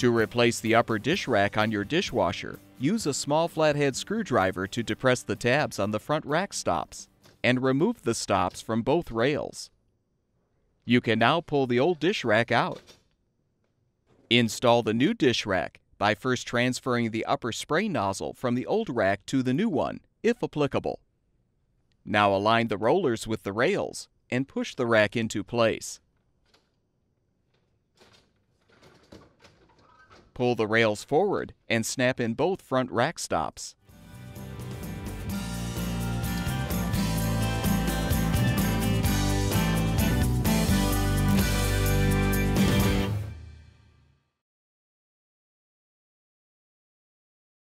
To replace the upper dish rack on your dishwasher, use a small flathead screwdriver to depress the tabs on the front rack stops and remove the stops from both rails. You can now pull the old dish rack out. Install the new dish rack by first transferring the upper spray nozzle from the old rack to the new one, if applicable. Now align the rollers with the rails and push the rack into place. Pull the rails forward and snap in both front rack stops.